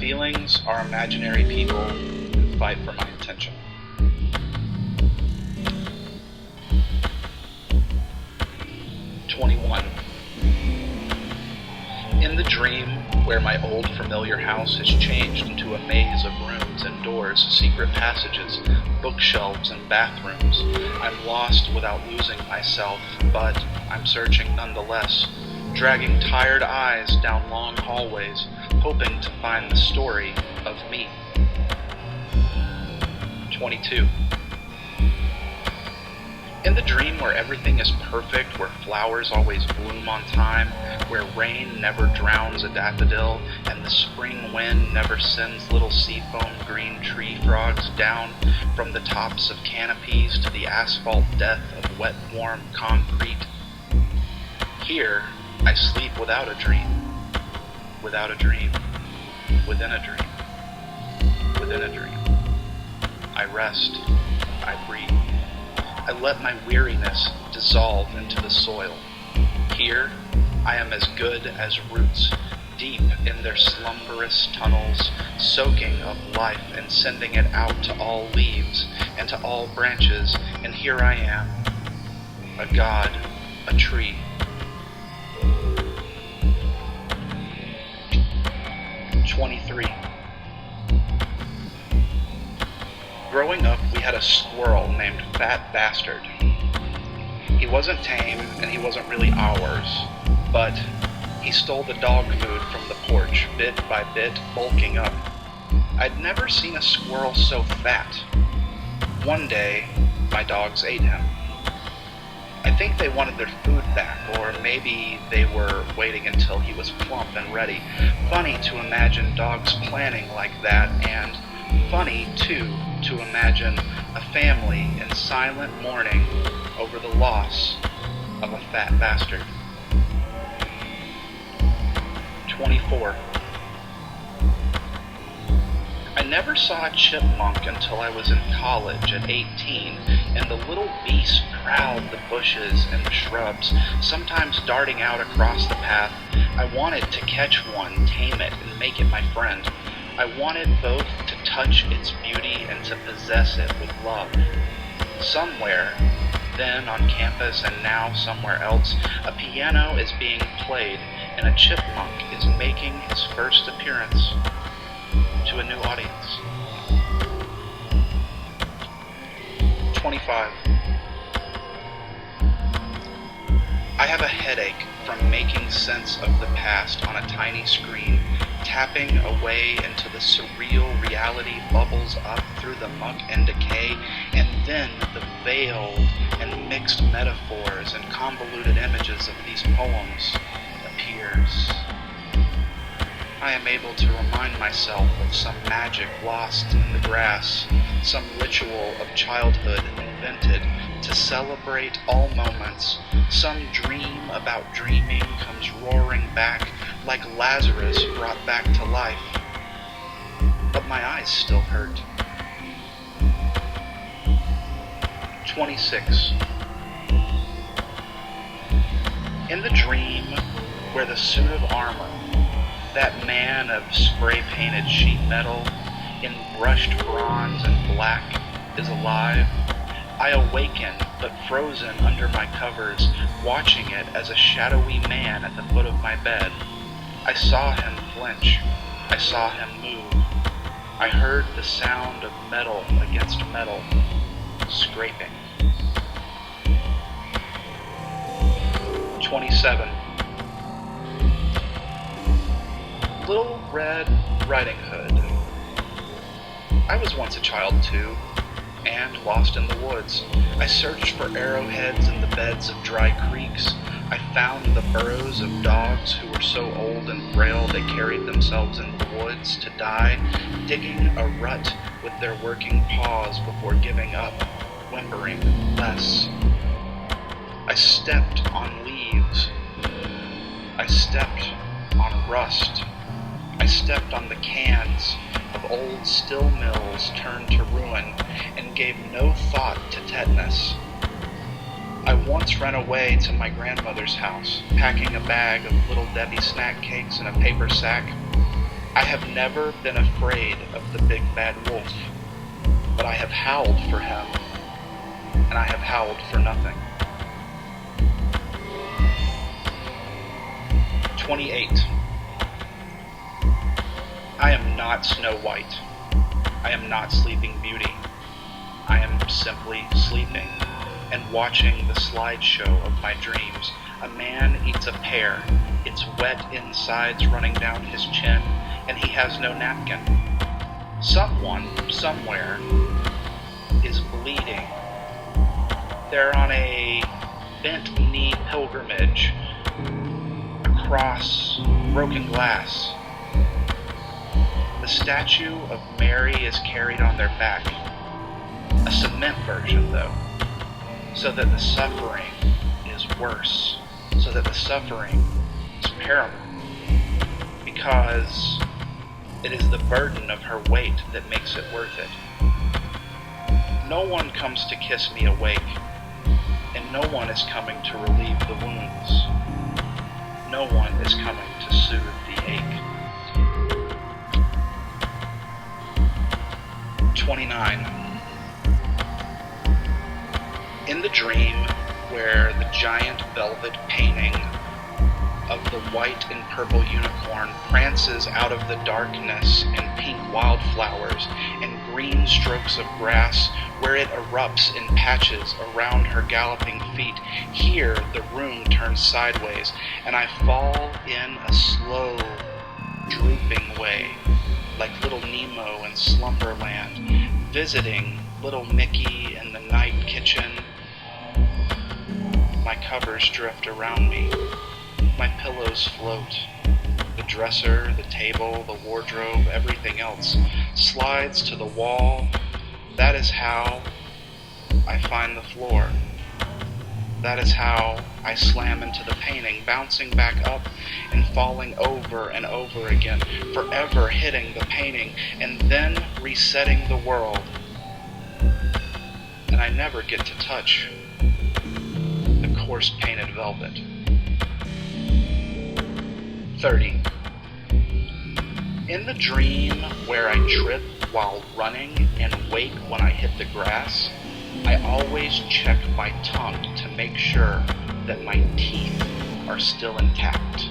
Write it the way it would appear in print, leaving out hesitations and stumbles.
feelings are imaginary people who fight for my attention. In the dream where my old familiar house has changed into a maze of rooms and doors, secret passages, bookshelves, and bathrooms, I'm lost without losing myself, but I'm searching nonetheless, dragging tired eyes down long hallways, hoping to find the story of me. 22. In the dream where everything is perfect, where flowers always bloom on time, where rain never drowns a daffodil, and the spring wind never sends little seafoam green tree frogs down from the tops of canopies to the asphalt death of wet, warm concrete. Here, I sleep without a dream, without a dream, within a dream, within a dream. I rest, I breathe. I let my weariness dissolve into the soil. Here, I am as good as roots, deep in their slumberous tunnels, soaking of life and sending it out to all leaves and to all branches, and here I am, a god, a tree. Growing up, we had a squirrel named Fat Bastard. He wasn't tame, and he wasn't really ours, but he stole the dog food from the porch, bit by bit, bulking up. I'd never seen a squirrel so fat. One day, my dogs ate him. I think they wanted their food back, or maybe they were waiting until he was plump and ready. Funny to imagine dogs planning like that, and funny, too, to imagine a family in silent mourning over the loss of a fat bastard. 24. I never saw a chipmunk until I was in college at 18, and the little beast prowled the bushes and the shrubs, sometimes darting out across the path. I wanted to catch one, tame it, and make it my friend. I wanted both to touch its beauty and to possess it with love. Somewhere, then on campus and now somewhere else, a piano is being played and a chipmunk is making his first appearance to a new audience. 25. I have a headache from making sense of the past on a tiny screen. Tapping away into the surreal reality bubbles up through the muck and decay, and then the veiled and mixed metaphors and convoluted images of these poems appears. I am able to remind myself of some magic lost in the grass, some ritual of childhood invented to celebrate all moments. Some dream about dreaming comes roaring back like Lazarus brought back to life. But my eyes still hurt. 26. In the dream where the suit of armor, that man of spray-painted sheet metal in brushed bronze and black, is alive, I awaken, but frozen under my covers, watching it as a shadowy man at the foot of my bed. I saw him flinch. I saw him move. I heard the sound of metal against metal, scraping. 27. Little Red Riding Hood. I was once a child too, and lost in the woods. I searched for arrowheads in the beds of dry creeks. I found the burrows of dogs who were so old and frail they carried themselves in the woods to die, digging a rut with their working paws before giving up, whimpering less. I stepped on leaves. I stepped on rust. I stepped on the cans of old still mills turned to ruin and gave no thought to tetanus. I once ran away to my grandmother's house, packing a bag of Little Debbie snack cakes in a paper sack. I have never been afraid of the big bad wolf, but I have howled for him, and I have howled for nothing. 28. I am not Snow White. I am not Sleeping Beauty. I am simply sleeping and watching the slideshow of my dreams. A man eats a pear. Its wet insides running down his chin, and he has no napkin. Someone, somewhere, is bleeding. They're on a bent-knee pilgrimage across broken glass. The statue of Mary is carried on their back. A cement version, though, so that the suffering is worse, so that the suffering is paramount, because it is the burden of her weight that makes it worth it. No one comes to kiss me awake, and no one is coming to relieve the wounds. No one is coming to soothe the ache. 29. In the dream where the giant velvet painting of the white and purple unicorn prances out of the darkness in pink wildflowers and green strokes of grass, where it erupts in patches around her galloping feet, here the room turns sideways, and I fall in a slow, drooping way, like little Nemo in Slumberland, visiting little Mickey in the night kitchen. My covers drift around me. My pillows float. The dresser, the table, the wardrobe, everything else slides to the wall. That is how I find the floor. That is how I slam into the painting, bouncing back up and falling over and over again, forever hitting the painting and then resetting the world. And I never get to touch the coarse painted velvet. 30. In the dream where I trip while running and wake when I hit the grass, I always check my tongue to make sure that my teeth are still intact.